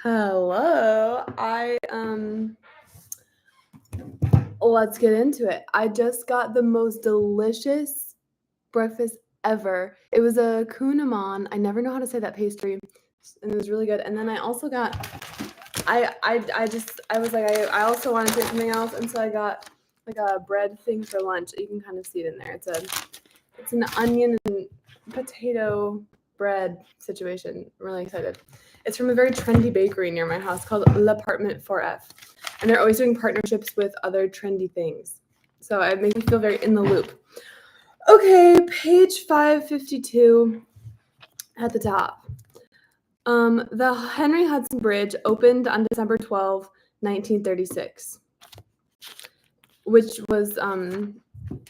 Hello. Let's get into it. I just got the most delicious breakfast ever. It was a kunaman. I never know how to say that pastry, and it was really good. And then I also got I was like I also wanted to get something else, and so I got like a bread thing for lunch. You can kind of see it in there. It's an onion and potato bread situation. I'm really excited. It's from a very trendy bakery near my house called L'Appartement 4F. And they're always doing partnerships with other trendy things. So it makes me feel very in the loop. Okay, page 552 at the top. The Henry Hudson Bridge opened on December 12, 1936, which was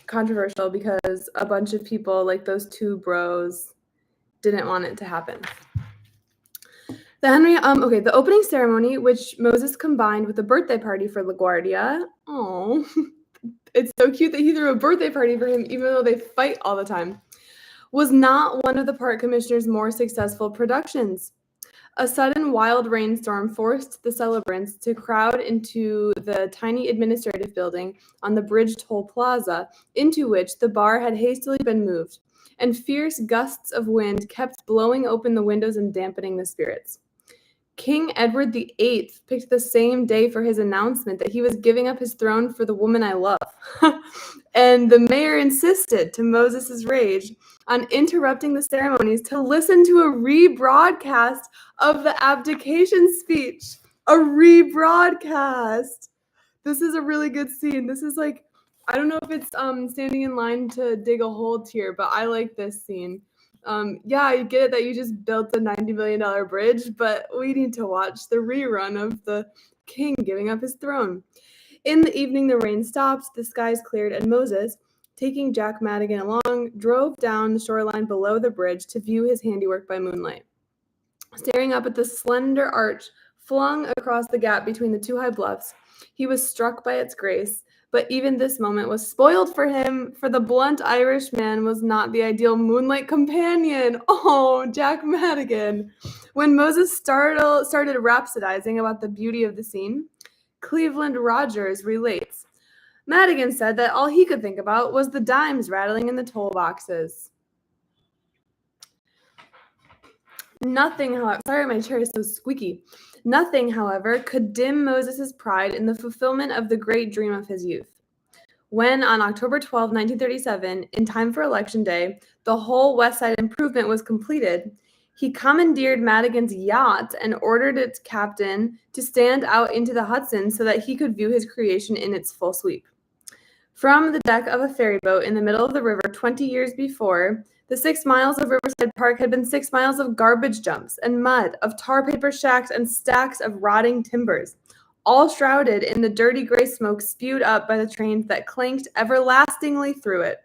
controversial because a bunch of people, like those two bros, didn't want it to happen. The opening ceremony, which Moses combined with a birthday party for LaGuardia. Oh, it's so cute that he threw a birthday party for him, even though they fight all the time, was not one of the park commissioner's more successful productions. A sudden wild rainstorm forced the celebrants to crowd into the tiny administrative building on the Bridge Toll Plaza, into which the bar had hastily been moved, and fierce gusts of wind kept blowing open the windows and dampening the spirits. King Edward VIII picked the same day for his announcement that he was giving up his throne for the woman I love. And the mayor insisted, to Moses' rage, on interrupting the ceremonies to listen to a rebroadcast of the abdication speech. A rebroadcast. This is a really good scene. This is like, I don't know if it's standing in line to dig a hole here, but I like this scene. Yeah, I get it that you just built a $90 million bridge, but we need to watch the rerun of the king giving up his throne. In the evening, the rain stopped, the skies cleared, and Moses, taking Jack Madigan along, drove down the shoreline below the bridge to view his handiwork by moonlight. Staring up at the slender arch flung across the gap between the two high bluffs, he was struck by its grace. But even this moment was spoiled for him, for the blunt Irishman was not the ideal moonlight companion. Oh, Jack Madigan. When Moses started rhapsodizing about the beauty of the scene, Cleveland Rogers relates, Madigan said that all he could think about was the dimes rattling in the toll boxes. Nothing, however, sorry, my chair is so squeaky. Nothing, however, could dim Moses' pride in the fulfillment of the great dream of his youth. When, on October 12, 1937, in time for Election Day, the whole West Side improvement was completed, he commandeered Madigan's yacht and ordered its captain to stand out into the Hudson so that he could view his creation in its full sweep. From the deck of a ferry boat in the middle of the river 20 years before, the 6 miles of Riverside Park had been 6 miles of garbage dumps and mud, of tar paper shacks and stacks of rotting timbers, all shrouded in the dirty gray smoke spewed up by the trains that clanked everlastingly through it.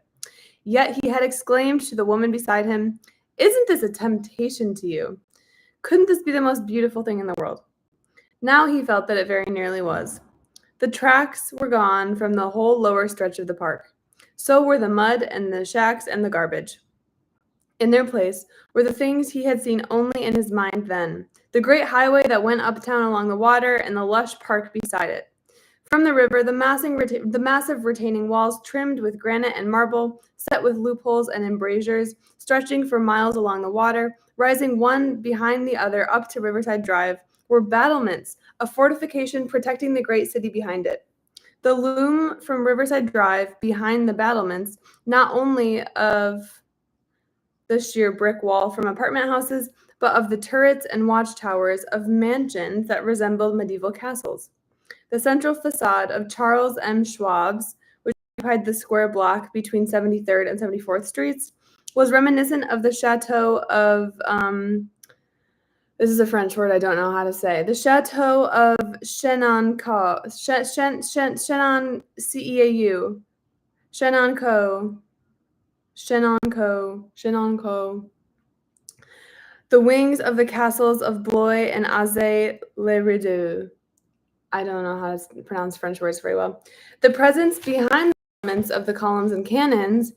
Yet he had exclaimed to the woman beside him, "Isn't this a temptation to you? Couldn't this be the most beautiful thing in the world?" Now he felt that it very nearly was. The tracks were gone from the whole lower stretch of the park. So were the mud and the shacks and the garbage. In their place were the things he had seen only in his mind then, the great highway that went uptown along the water and the lush park beside it. From the river, the massive retaining walls trimmed with granite and marble, set with loopholes and embrasures, stretching for miles along the water, rising one behind the other up to Riverside Drive, were battlements, a fortification protecting the great city behind it. The loom from Riverside Drive behind the battlements, not only of the sheer brick wall from apartment houses, but of the turrets and watchtowers of mansions that resembled medieval castles. The central facade of Charles M. Schwab's, which occupied the square block between 73rd and 74th Streets, was reminiscent of the chateau of, this is a French word I don't know how to say, the chateau of Chenonceau, Chenonceau. The wings of the castles of Blois and Azay-le-Rideau. I don't know how to pronounce French words very well. The presence behind the elements of the columns and cannons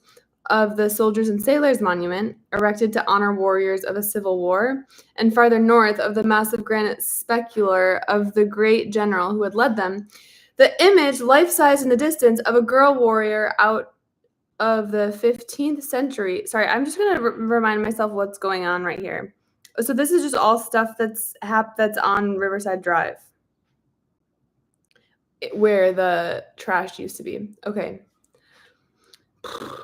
of the Soldiers and Sailors Monument, erected to honor warriors of a civil war, and farther north of the massive granite sculpture of the great general who had led them, the image, life-size in the distance, of a girl warrior out of the 15th century. Sorry, I'm just going to remind myself what's going on right here. So this is just all stuff that's on Riverside Drive, where the trash used to be. Okay.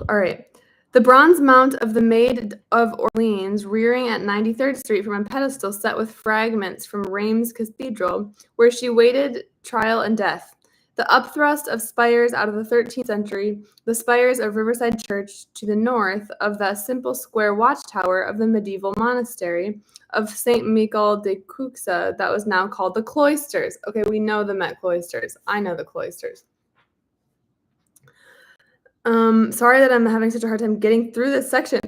All right. The bronze mount of the Maid of Orleans, rearing at 93rd Street from a pedestal set with fragments from Reims Cathedral, where she waited trial and death. The upthrust of spires out of the 13th century, the spires of Riverside Church to the north of that simple square watchtower of the medieval monastery of St. Michael de Cuxa that was now called the Cloisters. Okay, we know the Met Cloisters. I know the Cloisters. Sorry that I'm having such a hard time getting through this section.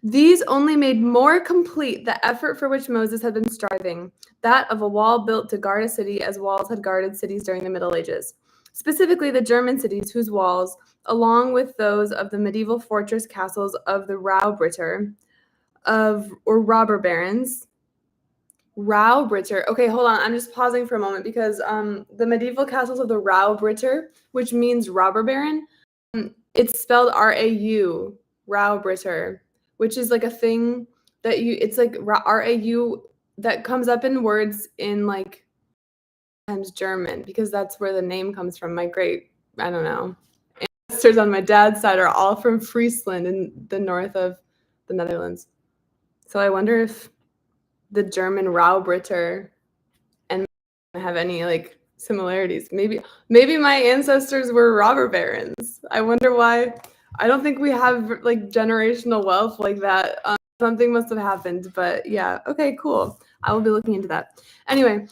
These only made more complete the effort for which Moses had been striving, that of a wall built to guard a city as walls had guarded cities during the Middle Ages. Specifically, the German cities whose walls, along with those of the medieval fortress castles of the Raubritter, or robber barons. Raubritter. Okay, hold on. I'm just pausing for a moment because the medieval castles of the Raubritter, which means robber baron, it's spelled R-A-U, Raubritter, which is like a thing that it's like R-A-U that comes up in words in like times German, because that's where the name comes from. My ancestors on my dad's side are all from Friesland in the north of the Netherlands. So I wonder if the German Raubritter and have any like similarities. Maybe my ancestors were robber barons. I wonder why. I don't think we have like generational wealth like that. Something must have happened, but yeah. Okay, cool. I will be looking into that. Anyway,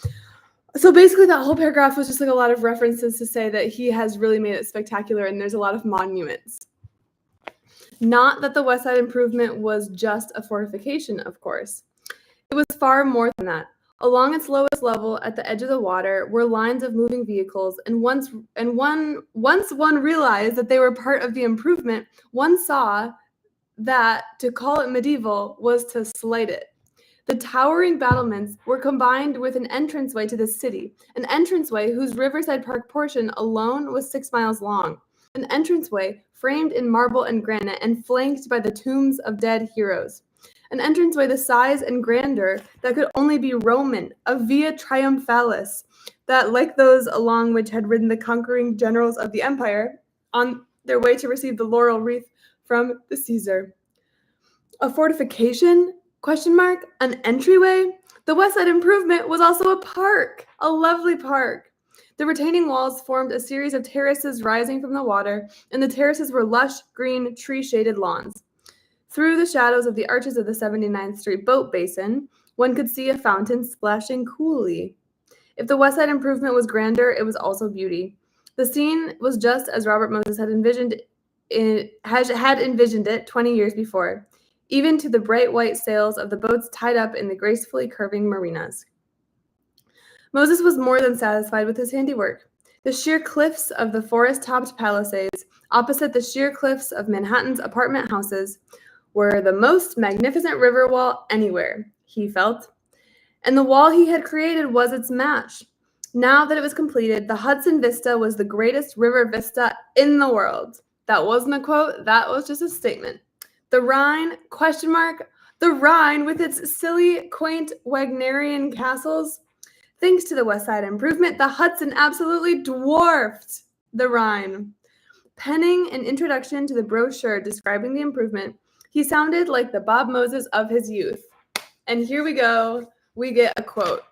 so basically that whole paragraph was just like a lot of references to say that he has really made it spectacular, and there's a lot of monuments. Not that the West Side Improvement was just a fortification, of course. It was far more than that. Along its lowest level, at the edge of the water, were lines of moving vehicles, and once one realized that they were part of the improvement, one saw that to call it medieval was to slight it. The towering battlements were combined with an entranceway to the city, an entranceway whose Riverside Park portion alone was 6 miles long, an entranceway framed in marble and granite and flanked by the tombs of dead heroes. An entranceway the size and grandeur that could only be Roman, a via triumphalis, that, like those along which had ridden the conquering generals of the empire on their way to receive the laurel wreath from the Caesar. A fortification? ? An entryway? The West Side Improvement was also a park, a lovely park. The retaining walls formed a series of terraces rising from the water, and the terraces were lush, green, tree-shaded lawns. Through the shadows of the arches of the 79th Street boat basin, one could see a fountain splashing coolly. If the West Side Improvement was grandeur, it was also beauty. The scene was just as Robert Moses had envisioned it 20 years before, even to the bright white sails of the boats tied up in the gracefully curving marinas. Moses was more than satisfied with his handiwork. The sheer cliffs of the forest-topped Palisades, opposite the sheer cliffs of Manhattan's apartment houses, were the most magnificent river wall anywhere, he felt. And the wall he had created was its match. Now that it was completed, the Hudson Vista was the greatest river vista in the world. That wasn't a quote, that was just a statement. The Rhine, ? The Rhine with its silly, quaint Wagnerian castles. Thanks to the West Side Improvement, the Hudson absolutely dwarfed the Rhine. Penning an introduction to the brochure describing the improvement, he sounded like the Bob Moses of his youth. And here we go. We get a quote.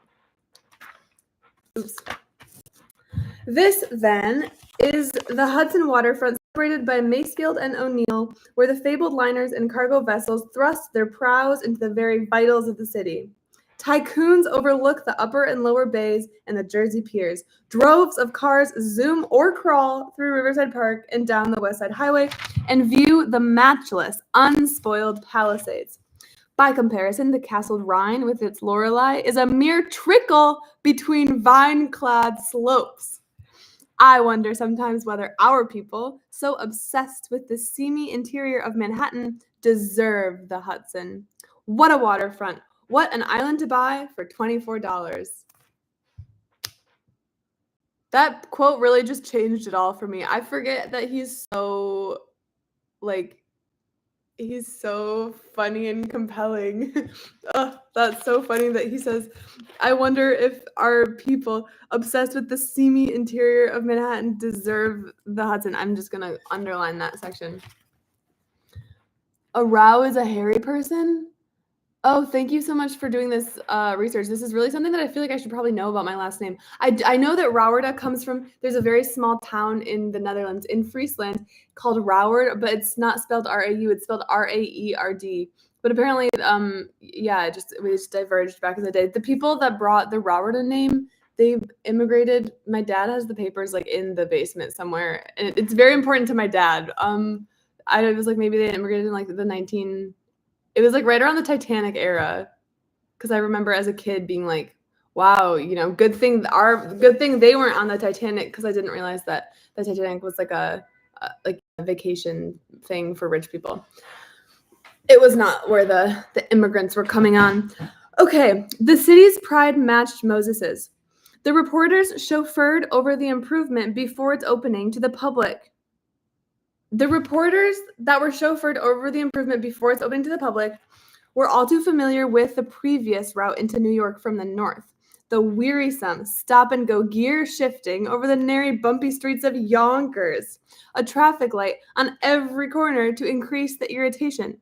Oops. This, then, is the Hudson waterfront separated by Masefield and O'Neill, where the fabled liners and cargo vessels thrust their prows into the very vitals of the city. Tycoons overlook the upper and lower bays and the Jersey piers. Droves of cars zoom or crawl through Riverside Park and down the West Side Highway and view the matchless, unspoiled Palisades. By comparison, the castled Rhine with its Lorelei is a mere trickle between vine-clad slopes. I wonder sometimes whether our people, so obsessed with the seamy interior of Manhattan, deserve the Hudson. What a waterfront! What an island to buy for $24. That quote really just changed it all for me. I forget that he's so, like, he's so funny and compelling. Ugh, that's so funny that he says, I wonder if our people obsessed with the seamy interior of Manhattan deserve the Hudson. I'm just going to underline that section. A row is a hairy person? Oh, thank you so much for doing this research. This is really something that I feel like I should probably know about my last name. I know that Rauwerde comes from, there's a very small town in the Netherlands, in Friesland, called Rauwerd, but it's not spelled R-A-U, it's spelled R-A-E-R-D. But apparently, yeah, we just diverged back in the day. The people that brought the Rauwerde name, they immigrated. My dad has the papers like in the basement somewhere, and it's very important to my dad. I was like, maybe they immigrated in like it was like right around the Titanic era, because I remember as a kid being like, wow, good thing they weren't on the Titanic, because I didn't realize that the Titanic was like a vacation thing for rich people. It was not where the immigrants were coming on. Okay, the city's pride matched Moses's. The reporters chauffeured over the improvement before its opening to the public. The reporters that were chauffeured over the improvement before its opening to the public were all too familiar with the previous route into New York from the north, the wearisome stop-and-go gear shifting over the narrow, bumpy streets of Yonkers, a traffic light on every corner to increase the irritation.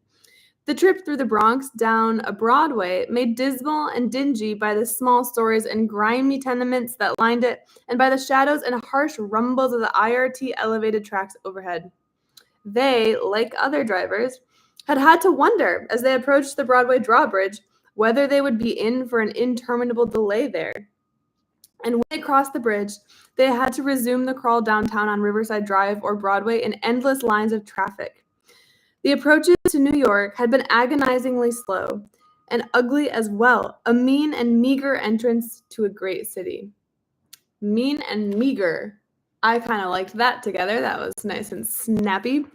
The trip through the Bronx down a Broadway, made dismal and dingy by the small stores and grimy tenements that lined it, and by the shadows and harsh rumbles of the IRT elevated tracks overhead. They, like other drivers, had to wonder as they approached the Broadway drawbridge whether they would be in for an interminable delay there. And when they crossed the bridge, they had to resume the crawl downtown on Riverside Drive or Broadway in endless lines of traffic. The approaches to New York had been agonizingly slow and ugly as well, a mean and meager entrance to a great city. Mean and meager. I kind of liked that together. That was nice and snappy.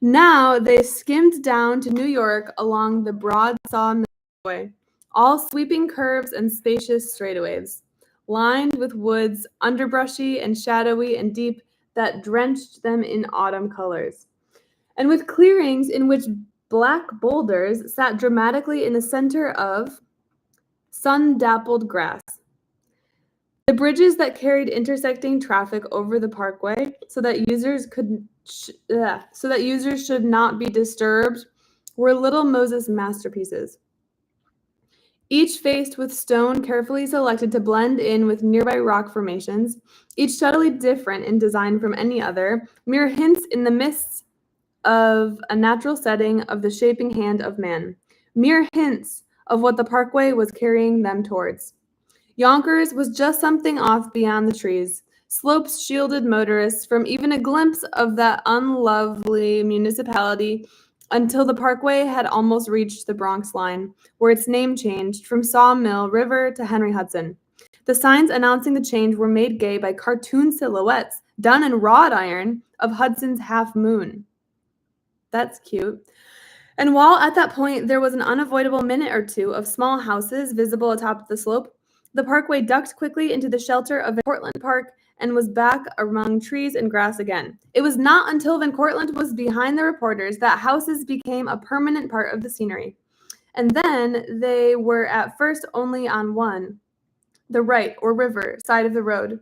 Now they skimmed down to New York along the broad Sawmill Way, all sweeping curves and spacious straightaways, lined with woods, underbrushy and shadowy and deep, that drenched them in autumn colors, and with clearings in which black boulders sat dramatically in the center of sun-dappled grass. The bridges that carried intersecting traffic over the parkway so that users should not be disturbed were little Moses masterpieces. Each faced with stone carefully selected to blend in with nearby rock formations, each subtly different in design from any other, mere hints in the mists of a natural setting of the shaping hand of man, mere hints of what the parkway was carrying them towards. Yonkers was just something off beyond the trees. Slopes shielded motorists from even a glimpse of that unlovely municipality until the parkway had almost reached the Bronx line, where its name changed from Sawmill River to Henry Hudson. The signs announcing the change were made gay by cartoon silhouettes done in wrought iron of Hudson's half moon. That's cute. And while at that point there was an unavoidable minute or two of small houses visible atop the slope, the parkway ducked quickly into the shelter of Van Cortlandt Park and was back among trees and grass again. It was not until Van Cortlandt was behind the reporters that houses became a permanent part of the scenery. And then they were at first only on one, the right, or river, side of the road.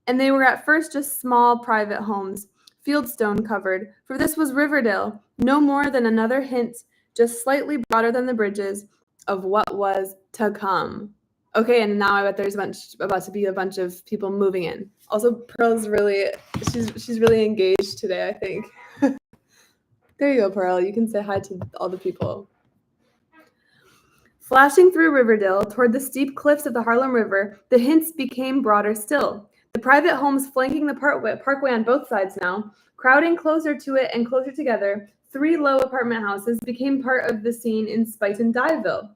And they were at first just small private homes, fieldstone covered, for this was Riverdale, no more than another hint, just slightly broader than the bridges, of what was to come. Okay, and now I bet there's about to be a bunch of people moving in. Also, Pearl's she's really engaged today, I think. There you go, Pearl. You can say hi to all the people. Flashing through Riverdale toward the steep cliffs of the Harlem River, the hints became broader still. The private homes flanking the parkway on both sides now, crowding closer to it and closer together, 3 low apartment houses became part of the scene in Spuyten Duyvil.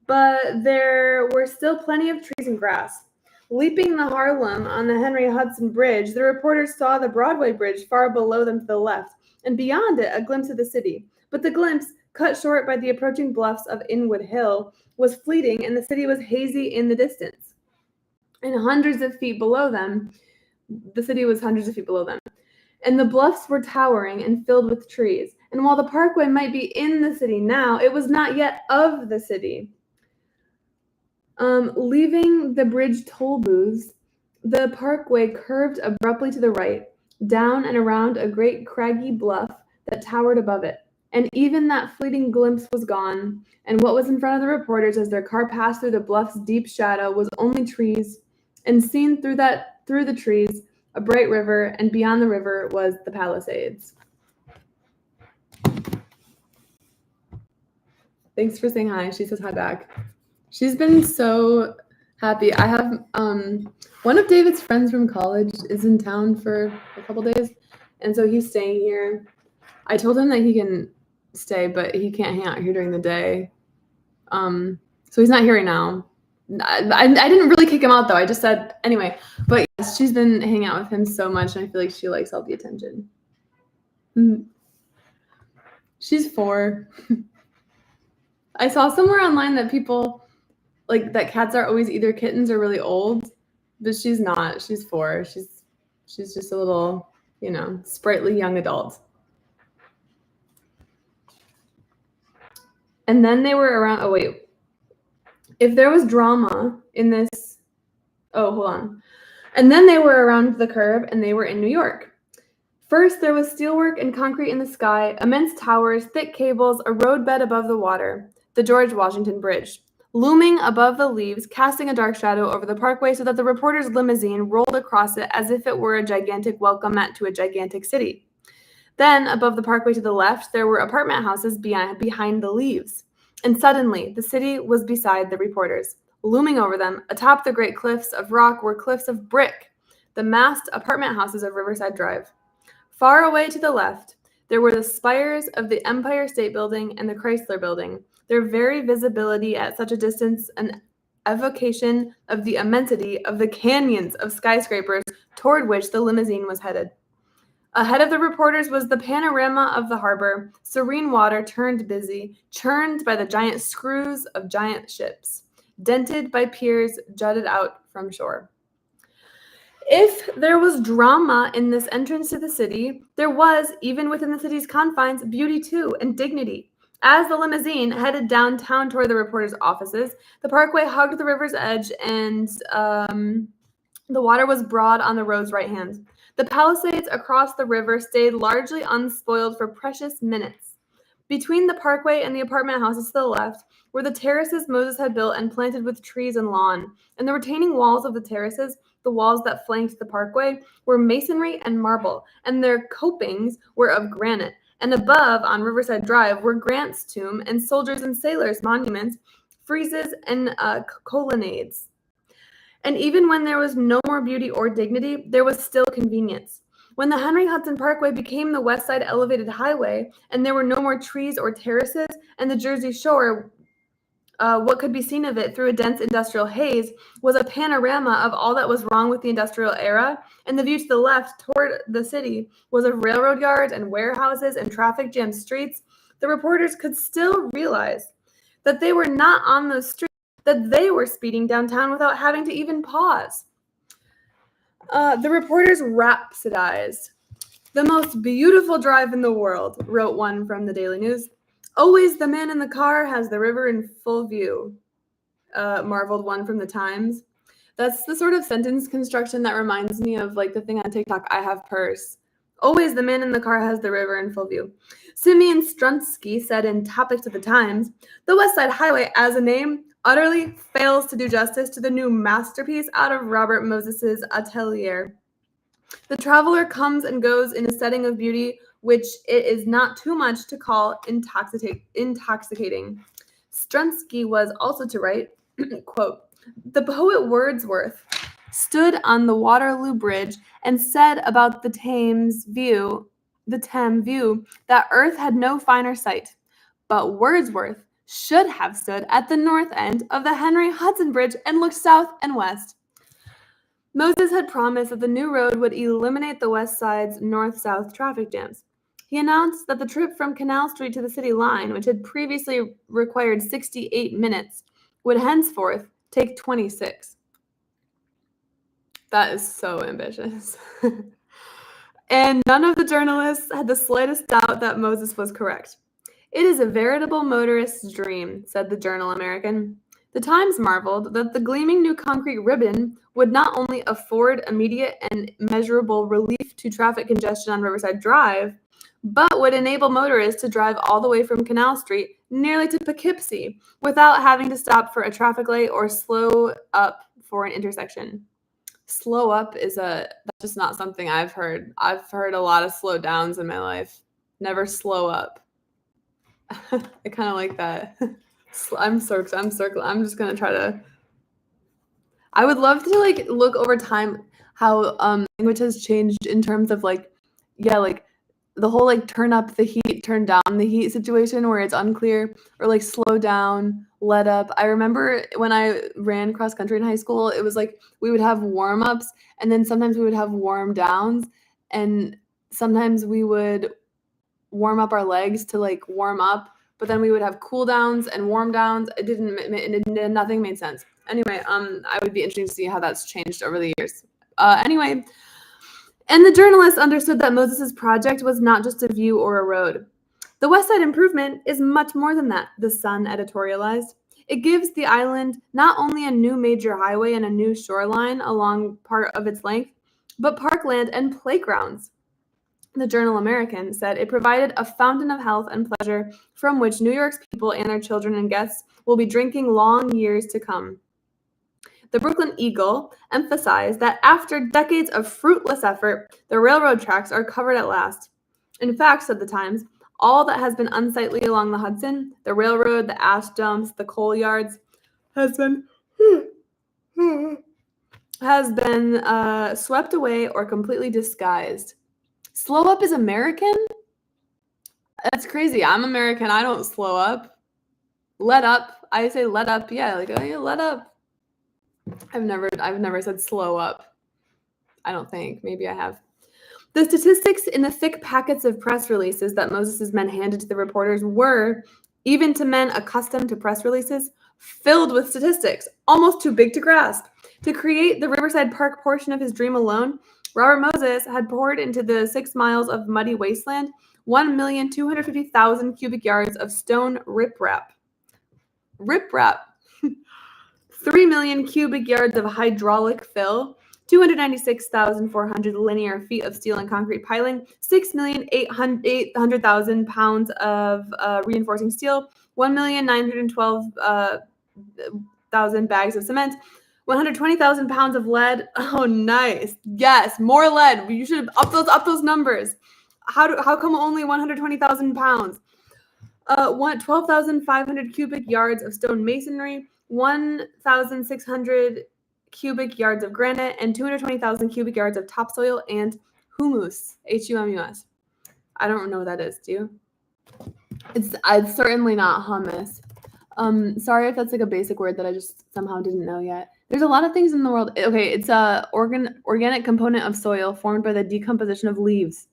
But there were still plenty of trees and grass. Leaping the Harlem on the Henry Hudson Bridge, the reporters saw the Broadway Bridge far below them to the left, and beyond it, a glimpse of the city. But the glimpse, cut short by the approaching bluffs of Inwood Hill, was fleeting, and the city was hazy in the distance. And hundreds of feet below them, the city was hundreds of feet below them. And the bluffs were towering and filled with trees. And while the parkway might be in the city now, it was not yet of the city. Leaving the bridge toll booths, the parkway curved abruptly to the right, down and around a great craggy bluff that towered above it. And even that fleeting glimpse was gone, and what was in front of the reporters as their car passed through the bluff's deep shadow was only trees, and seen through the trees, a bright river, and beyond the river was the Palisades. Thanks for saying hi. She says hi back. She's been so happy. I have one of David's friends from college is in town for a couple days, and so he's staying here. I told him that he can stay, but he can't hang out here during the day. So he's not here right now. I didn't really kick him out though. I just said anyway. But yes, she's been hanging out with him so much, and I feel like she likes all the attention. She's 4. I saw somewhere online that people like that cats are always either kittens or really old, but she's not. She's 4. She's just a little, sprightly young adult. And then they were around. Oh wait. If there was drama in this, hold on. And then they were around the curve, and they were in New York. First, there was steelwork and concrete in the sky, immense towers, thick cables, a roadbed above the water, the George Washington Bridge, looming above the leaves, casting a dark shadow over the parkway so that the reporter's limousine rolled across it as if it were a gigantic welcome mat to a gigantic city. Then, above the parkway to the left, there were apartment houses behind the leaves. And suddenly, the city was beside the reporters. Looming over them, atop the great cliffs of rock were cliffs of brick, the massed apartment houses of Riverside Drive. Far away to the left, there were the spires of the Empire State Building and the Chrysler Building, their very visibility at such a distance an evocation of the immensity of the canyons of skyscrapers toward which the limousine was headed. Ahead of the reporters was the panorama of the harbor, serene water turned busy, churned by the giant screws of giant ships, dented by piers jutted out from shore. If there was drama in this entrance to the city, there was, even within the city's confines, beauty too, and dignity. As the limousine headed downtown toward the reporters' offices, the parkway hugged the river's edge, and the water was broad on the road's right hand. The Palisades across the river stayed largely unspoiled for precious minutes. Between the parkway and the apartment houses to the left were the terraces Moses had built and planted with trees and lawn, and the retaining walls of the terraces, the walls that flanked the parkway, were masonry and marble, and their copings were of granite. And above, on Riverside Drive, were Grant's tomb and soldiers' and sailors' monuments, friezes, and colonnades. And even when there was no more beauty or dignity, there was still convenience. When the Henry Hudson Parkway became the West Side Elevated Highway, and there were no more trees or terraces, and the Jersey Shore, what could be seen of it through a dense industrial haze was a panorama of all that was wrong with the industrial era, and the view to the left toward the city was of railroad yards and warehouses and traffic jammed streets, the reporters could still realize that they were not on those streets, that they were speeding downtown without having to even pause. The reporters rhapsodized. "The most beautiful drive in the world," wrote one from the Daily News. "Always the man in the car has the river in full view," marveled one from the Times. That's the sort of sentence construction that reminds me of like the thing on TikTok, "I have purse." Always the man in the car has the river in full view. Simeon Strunsky said in Topics of the Times, "The West Side Highway as a name utterly fails to do justice to the new masterpiece out of Robert Moses's atelier. The traveler comes and goes in a setting of beauty which it is not too much to call intoxicating." Strunsky was also to write, quote, "The poet Wordsworth stood on the Waterloo Bridge and said about the Thames view, that earth had no finer sight. But Wordsworth should have stood at the north end of the Henry Hudson Bridge and looked south and west." Moses had promised that the new road would eliminate the West Side's north-south traffic jams. He announced that the trip from Canal Street to the city line, which had previously required 68 minutes, would henceforth take 26. That is so ambitious. And none of the journalists had the slightest doubt that Moses was correct. "It is a veritable motorist's dream," said the Journal American. The Times marveled that the gleaming new concrete ribbon would not only afford immediate and measurable relief to traffic congestion on Riverside Drive, but would enable motorists to drive all the way from Canal Street nearly to Poughkeepsie without having to stop for a traffic light or slow up for an intersection. Slow up is that's just not something I've heard. I've heard a lot of slow downs in my life. Never slow up. I kind of like that. I'm circling. I'm just gonna try to. I would love to like look over time how language has changed in terms of like the whole like turn up the heat, turn down the heat situation where it's unclear, or like slow down, let up. I remember when I ran cross country in high school, it was like we would have warm ups and then sometimes we would have warm downs, and sometimes we would warm up our legs to like warm up, but then we would have cool downs and warm downs. Nothing made sense. Anyway, I would be interested to see how that's changed over the years. Anyway. And the journalists understood that Moses' project was not just a view or a road. "The West Side Improvement is much more than that," the Sun editorialized. "It gives the island not only a new major highway and a new shoreline along part of its length, but parkland and playgrounds." The Journal American said it provided a fountain of health and pleasure from which New York's people and their children and guests will be drinking long years to come. The Brooklyn Eagle emphasized that after decades of fruitless effort, the railroad tracks are covered at last. "In fact," said the Times, "all that has been unsightly along the Hudson, the railroad, the ash dumps, the coal yards, has been swept away or completely disguised." Slow up is American? That's crazy. I'm American. I don't slow up. Let up. I say let up. Yeah, like, oh, yeah, let up. I've never said slow up. I don't think. Maybe I have. The statistics in the thick packets of press releases that Moses' men handed to the reporters were, even to men accustomed to press releases, filled with statistics, almost too big to grasp. To create the Riverside Park portion of his dream alone, Robert Moses had poured into the 6 miles of muddy wasteland 1,250,000 cubic yards of stone riprap. Riprap. 3 million cubic yards of hydraulic fill, 296,400 linear feet of steel and concrete piling, 6,800,000 pounds of reinforcing steel, 1,912,000 bags of cement, 120,000 pounds of lead. Oh, nice. Yes, more lead. You should up those numbers. How come only 120,000 pounds? 12,500 cubic yards of stone masonry, 1,600 cubic yards of granite, and 220,000 cubic yards of topsoil and humus, H-U-M-U-S. I don't know what that is. Do you? It's certainly not hummus. Sorry if that's like a basic word that I just somehow didn't know yet. There's a lot of things in the world. Okay, it's a organic component of soil formed by the decomposition of leaves.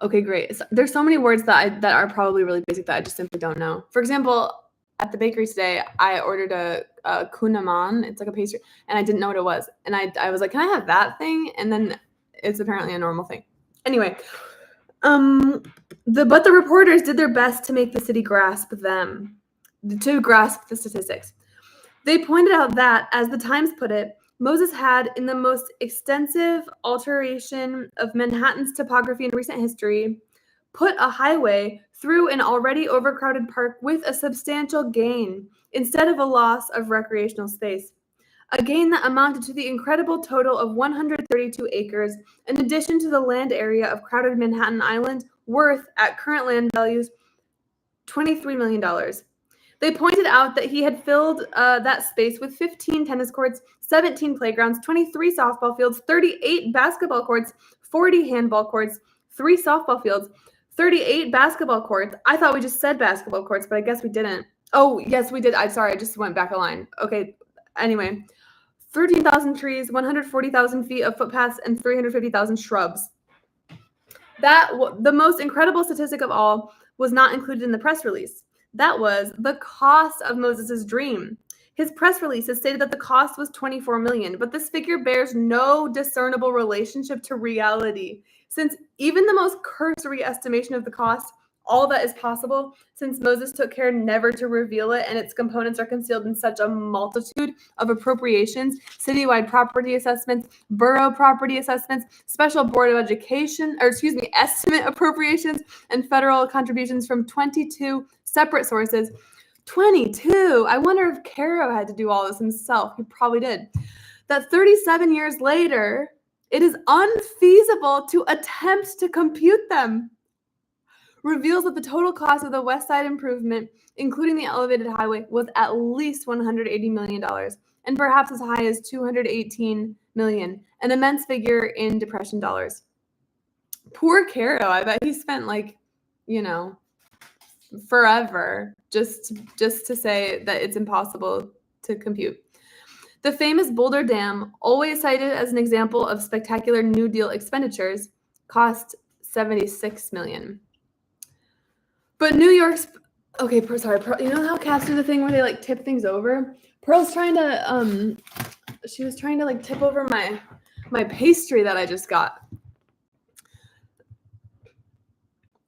Okay, great. So there's so many words that are probably really basic that I just simply don't know. For example, at the bakery today, I ordered a kunaman. It's like a pastry, and I didn't know what it was. And I was like, "Can I have that thing?" And then it's apparently a normal thing. Anyway, but the reporters did their best to make the city grasp the statistics. They pointed out that, as the Times put it, Moses had, in the most extensive alteration of Manhattan's topography in recent history, put a highway through an already overcrowded park with a substantial gain, instead of a loss of recreational space. A gain that amounted to the incredible total of 132 acres, in addition to the land area of crowded Manhattan Island, worth, at current land values, $23 million. They pointed out that he had filled that space with 15 tennis courts, 17 playgrounds, 23 softball fields, 38 basketball courts, 40 handball courts, 3 softball fields, 38 basketball courts. I thought we just said basketball courts, but I guess we didn't. Oh, yes, we did. I'm sorry. I just went back a line. Okay. Anyway, 13,000 trees, 140,000 feet of footpaths, and 350,000 shrubs. The most incredible statistic of all was not included in the press release. That was the cost of Moses' dream. His press release has stated that the cost was $24 million, but this figure bears no discernible relationship to reality, since even the most cursory estimation of the cost, all that is possible, since Moses took care never to reveal it and its components are concealed in such a multitude of appropriations, citywide property assessments, borough property assessments, special board of education, estimate appropriations, and federal contributions from 22 separate sources. 22. I wonder if Caro had to do all this himself. He probably did. That 37 years later, it is unfeasible to attempt to compute them. Reveals that the total cost of the West Side improvement, including the elevated highway, was at least $180 million, and perhaps as high as $218 million, an immense figure in Depression dollars. Poor Caro. I bet he spent forever just to say that it's impossible to compute. The famous Boulder Dam, always cited as an example of spectacular New Deal expenditures, cost $76 million. But New York's Pearl, you know how cats do the thing where they tip things over? Pearl's trying to she was trying to tip over my pastry that I just got.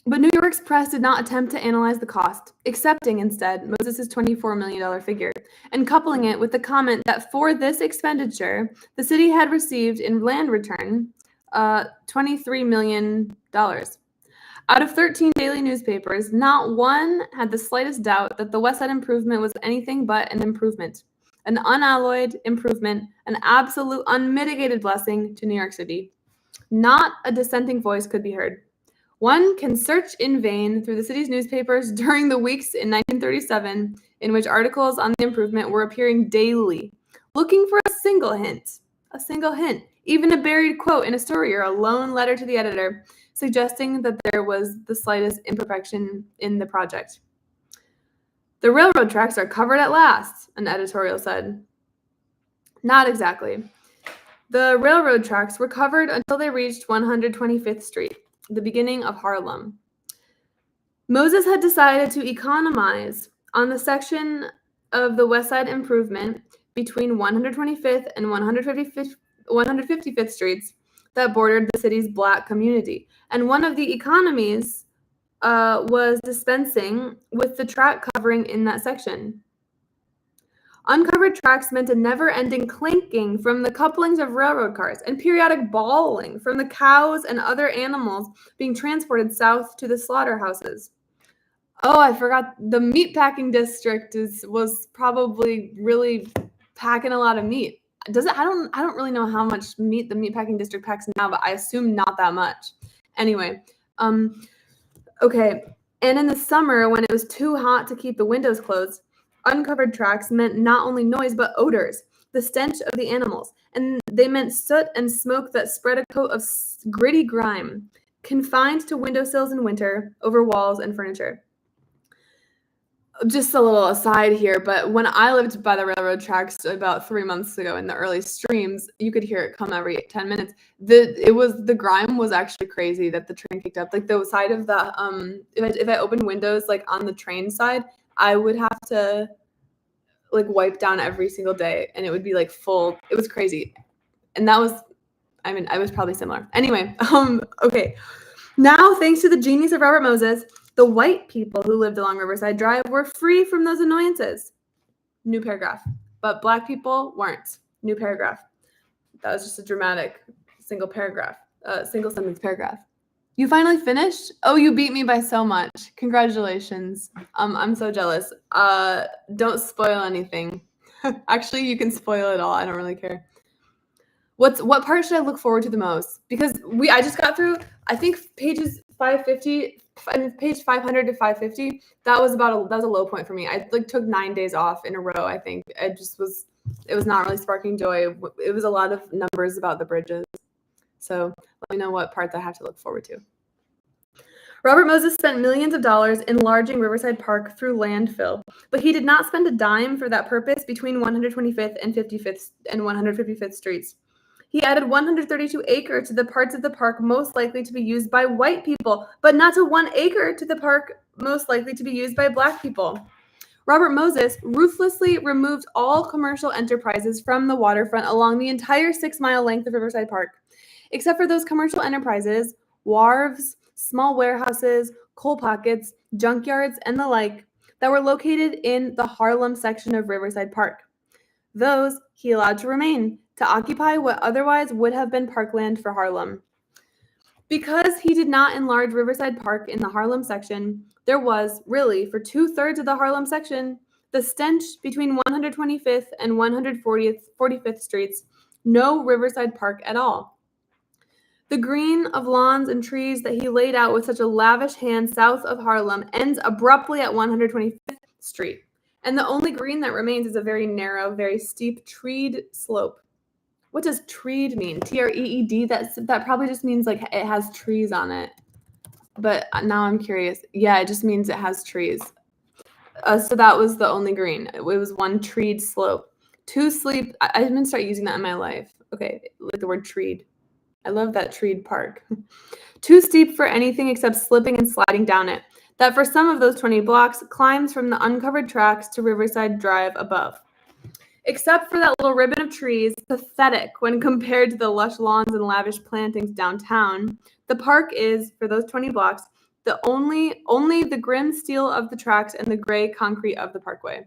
But New York's press did not attempt to analyze the cost, accepting instead Moses' $24 million figure, and coupling it with the comment that for this expenditure, the city had received in land return $23 million. Out of 13 daily newspapers, not one had the slightest doubt that the West Side improvement was anything but an improvement, an unalloyed improvement, an absolute unmitigated blessing to New York City. Not a dissenting voice could be heard. One can search in vain through the city's newspapers during the weeks in 1937 in which articles on the improvement were appearing daily, looking for a single hint, even a buried quote in a story or a lone letter to the editor, suggesting that there was the slightest imperfection in the project. The railroad tracks are covered at last, an editorial said. Not exactly. The railroad tracks were covered until they reached 125th Street, the beginning of Harlem. Moses had decided to economize on the section of the West Side improvement between 125th and 155th Streets that bordered the city's Black community. And one of the economies was dispensing with the track covering in that section. Uncovered tracks meant a never-ending clinking from the couplings of railroad cars and periodic bawling from the cows and other animals being transported south to the slaughterhouses. Oh, I forgot, the meatpacking district was probably really packing a lot of meat. I don't really know how much meat the meatpacking district packs now, but I assume not that much. Anyway, okay. And in the summer, when it was too hot to keep the windows closed, uncovered tracks meant not only noise, but odors, the stench of the animals. And they meant soot and smoke that spread a coat of gritty grime, confined to windowsills in winter, over walls and furniture. Just a little aside here, but when I lived by the railroad tracks about 3 months ago in the early streams, you could hear it come every 10 minutes. The grime was actually crazy that the train kicked up. The side of the if I opened windows on the train side, I would have to wipe down every single day, and it would be full. It was crazy, and I was probably similar. Anyway, okay. Now, thanks to the genius of Robert Moses, the white people who lived along Riverside Drive were free from those annoyances. New paragraph. But Black people weren't. New paragraph. That was just a dramatic single sentence paragraph. You finally finished? Oh, you beat me by so much. Congratulations. I'm so jealous. Don't spoil anything. Actually, you can spoil it all. I don't really care. What part should I look forward to the most? Because I just got through, I think, pages 550, page 500 to 550. That was a low point for me. I took 9 days off in a row. I think it was not really sparking joy. It was a lot of numbers about the bridges. So let me know what parts I have to look forward to. Robert Moses spent millions of dollars enlarging Riverside Park through landfill, but he did not spend a dime for that purpose between 125th and 155th Streets. He added 132 acres to the parts of the park most likely to be used by white people, but not to 1 acre to the park most likely to be used by black people. Robert Moses ruthlessly removed all commercial enterprises from the waterfront along the entire 6-mile length of Riverside Park, except for those commercial enterprises, wharves, small warehouses, coal pockets, junkyards, and the like that were located in the Harlem section of Riverside Park. Those he allowed to remain, to occupy what otherwise would have been parkland for Harlem. Because he did not enlarge Riverside Park in the Harlem section, there was, really, for 2/3 of the Harlem section, the stench between 125th and 145th Streets, no Riverside Park at all. The green of lawns and trees that he laid out with such a lavish hand south of Harlem ends abruptly at 125th Street, and the only green that remains is a very narrow, very steep treed slope. What does treed mean? T-R-E-E-D? That probably just means like it has trees on it. But now I'm curious. Yeah, it just means it has trees. So that was the only green. It was one treed slope. I'm going to start using that in my life. Okay, like the word treed. I love that treed park. Too steep for anything except slipping and sliding down it. That for some of those 20 blocks climbs from the uncovered tracks to Riverside Drive above. Except for that little ribbon of trees, pathetic when compared to the lush lawns and lavish plantings downtown, the park is, for those 20 blocks, the only the grim steel of the tracks and the gray concrete of the parkway.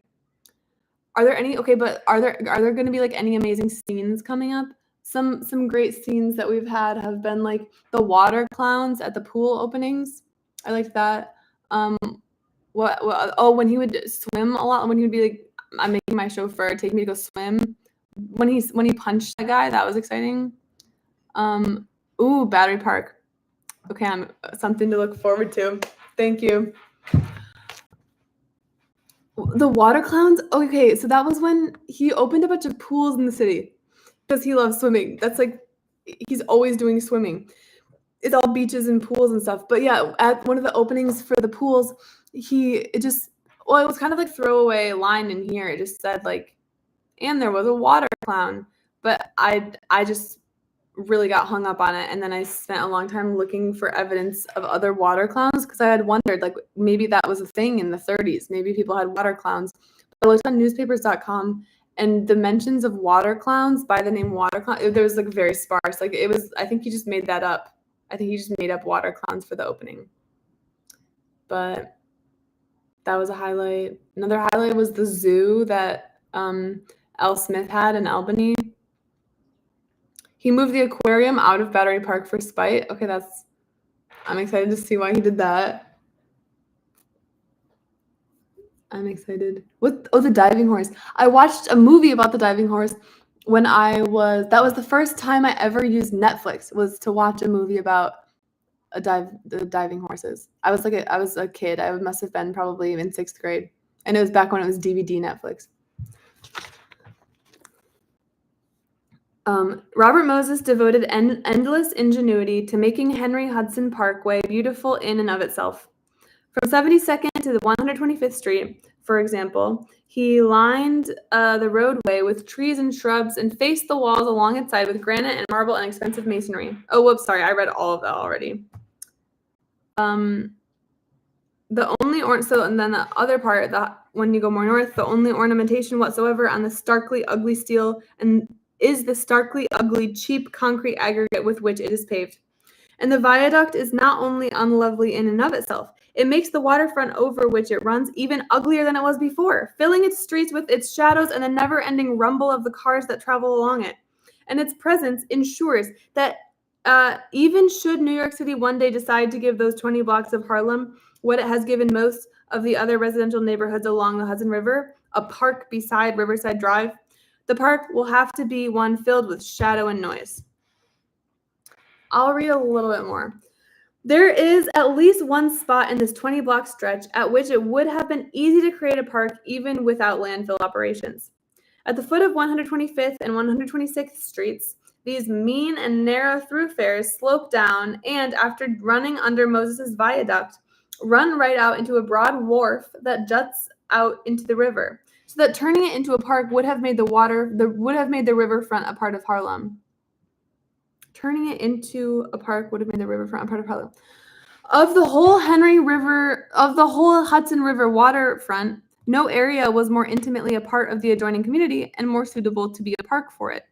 Are there going to be like any amazing scenes coming up? Some great scenes that we've had have been like the water clowns at the pool openings. I liked that. When he would swim a lot, when he would be like, I'm making my chauffeur take me to go swim. When he punched that guy, that was exciting. Battery Park. Okay, something to look forward to. Thank you. The water clowns. Okay, so that was when he opened a bunch of pools in the city because he loves swimming. That's like he's always doing swimming. It's all beaches and pools and stuff. But yeah, at one of the openings for the pools, it was kind of like throwaway line in here. It just said like, and there was a water clown. But I just really got hung up on it. And then I spent a long time looking for evidence of other water clowns because I had wondered like maybe that was a thing in the 30s. Maybe people had water clowns. But I looked on newspapers.com and the mentions of water clowns by the name water clown, there was like very sparse. Like I think he just made that up. I think he just made up water clowns for the opening. But that was a highlight. Another highlight was the zoo that L. Smith had in Albany. He moved the aquarium out of Battery Park for spite. Okay, I'm excited to see why he did that. I'm excited. The diving horse. I watched a movie about the diving horse that was the first time I ever used Netflix, was to watch a movie about the diving horses. I was a kid. I must have been probably in 6th grade. And it was back when it was DVD Netflix. Robert Moses devoted endless ingenuity to making Henry Hudson Parkway beautiful in and of itself. From 72nd to the 125th Street, for example, he lined the roadway with trees and shrubs and faced the walls along its side with granite and marble and expensive masonry. Oh, whoops, sorry, I read all of that already. And then the other part, when you go more north, the only ornamentation whatsoever on the starkly ugly steel is the starkly ugly, cheap concrete aggregate with which it is paved. And the viaduct is not only unlovely in and of itself, it makes the waterfront over which it runs even uglier than it was before, filling its streets with its shadows and the never-ending rumble of the cars that travel along it. And its presence ensures that even should New York City one day decide to give those 20 blocks of Harlem what it has given most of the other residential neighborhoods along the Hudson River, a park beside Riverside Drive, the park will have to be one filled with shadow and noise. I'll read a little bit more. There is at least one spot in this 20-block stretch at which it would have been easy to create a park even without landfill operations. At the foot of 125th and 126th Streets, These mean and narrow thoroughfares slope down and, after running under Moses' viaduct, run right out into a broad wharf that juts out into the river. So that turning it into a park would have made the riverfront a part of Harlem. Turning it into a park would have made the riverfront a part of Harlem. Of the whole Hudson River waterfront, no area was more intimately a part of the adjoining community and more suitable to be a park for it.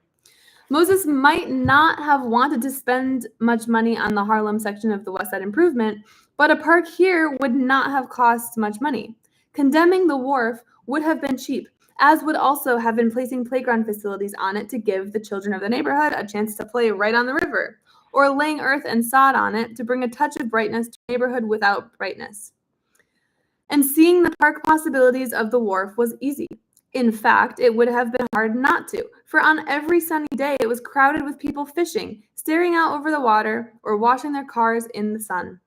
Moses might not have wanted to spend much money on the Harlem section of the West Side Improvement, but a park here would not have cost much money. Condemning the wharf would have been cheap, as would also have been placing playground facilities on it to give the children of the neighborhood a chance to play right on the river, or laying earth and sod on it to bring a touch of brightness to a neighborhood without brightness. And seeing the park possibilities of the wharf was easy. In fact, it would have been hard not to, for on every sunny day it was crowded with people fishing, staring out over the water, or washing their cars in the sun.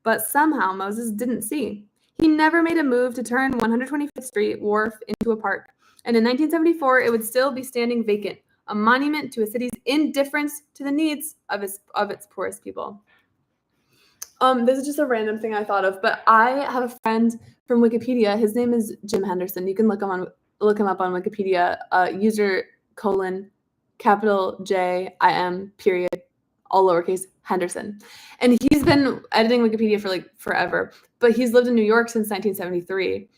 But somehow Moses didn't see. He never made a move to turn 125th Street Wharf into a park, and in 1974 it would still be standing vacant, a monument to a city's indifference to the needs of its poorest people. This is just a random thing I thought of, but I have a friend from Wikipedia. His name is Jim Henderson. You can look him up on Wikipedia. User : JIM period, all lowercase, Henderson. And he's been editing Wikipedia for like forever, but he's lived in New York since 1973.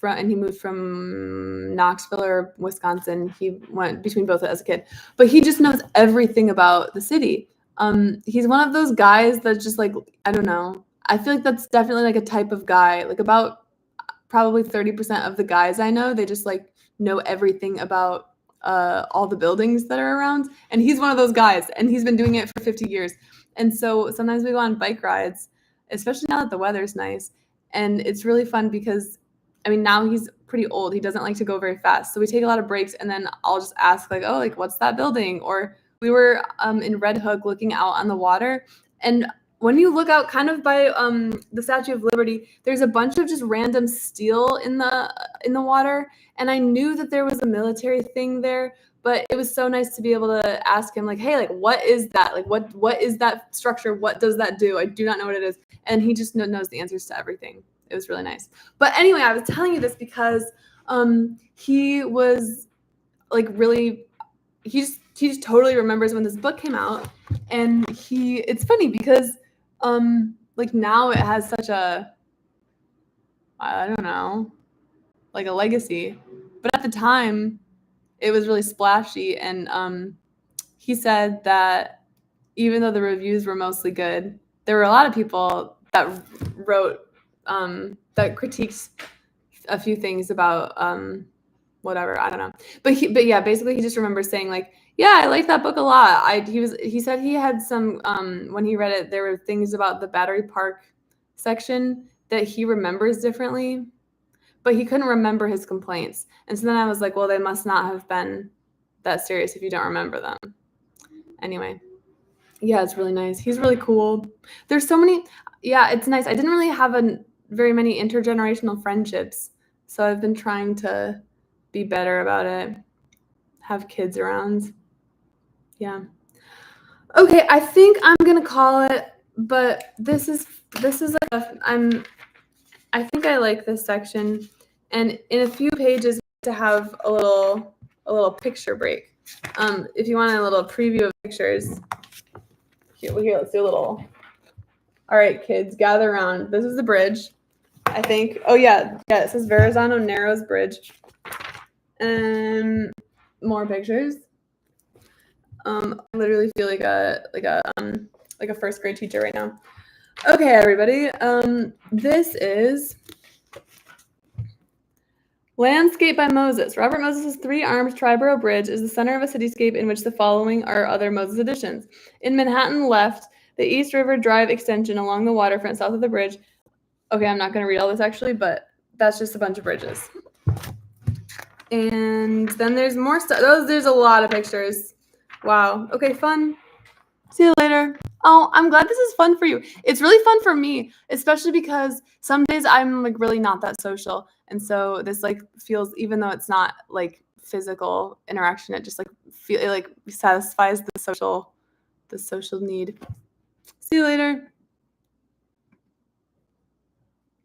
And he moved from Knoxville or Wisconsin. He went between both as a kid, but he just knows everything about the city. He's one of those guys that's just like, I don't know. I feel like that's definitely like a type of guy. Like about probably 30% of the guys I know, they just like know everything about all the buildings that are around. And he's one of those guys, and he's been doing it for 50 years. And so sometimes we go on bike rides, especially now that the weather's nice. And it's really fun because, I mean, now he's pretty old. He doesn't like to go very fast. So we take a lot of breaks, and then I'll just ask like, oh, like, what's that building? Or we were in Red Hook looking out on the water. And when you look out kind of by the Statue of Liberty, there's a bunch of just random steel in the water. And I knew that there was a military thing there, but it was so nice to be able to ask him like, hey, like, what is that? Like, what is that structure? What does that do? I do not know what it is. And he just knows the answers to everything. It was really nice. But anyway, I was telling you this because he was like really, he just totally remembers when this book came out. And it's funny because like now it has such a, I don't know, like a legacy. But at the time, it was really splashy. And he said that even though the reviews were mostly good, there were a lot of people that wrote, that critiqued a few things about whatever, I don't know. But yeah, basically he just remembers saying like, yeah, I like that book a lot. He said he had some when he read it, there were things about the Battery Park section that he remembers differently, but he couldn't remember his complaints. And so then I was like, well, they must not have been that serious if you don't remember them. Anyway, yeah, it's really nice. He's really cool. There's so many. Yeah, it's nice. I didn't really have very many intergenerational friendships, so I've been trying to be better about it. Have kids around. Yeah. Okay, I think I'm gonna call it. But this is like I think I like this section, and in a few pages to have a little picture break. If you want a little preview of pictures, here let's do a little. All right, kids, gather around. This is the bridge, I think. Oh yeah, it says Verrazano Narrows Bridge. And more pictures. I literally feel like a first grade teacher right now. Okay, everybody. This is Landscape by Moses. Robert Moses' three-armed Triborough Bridge is the center of a cityscape in which the following are other Moses additions. In Manhattan left, the East River Drive extension along the waterfront south of the bridge. Okay, I'm not going to read all this actually, but that's just a bunch of bridges. And then there's more stuff. There's a lot of pictures. Wow. Okay, fun. See you later. Oh, I'm glad this is fun for you. It's really fun for me, especially because some days I'm like really not that social. And so this like feels, even though it's not like physical interaction. It just it satisfies the social need. See you later.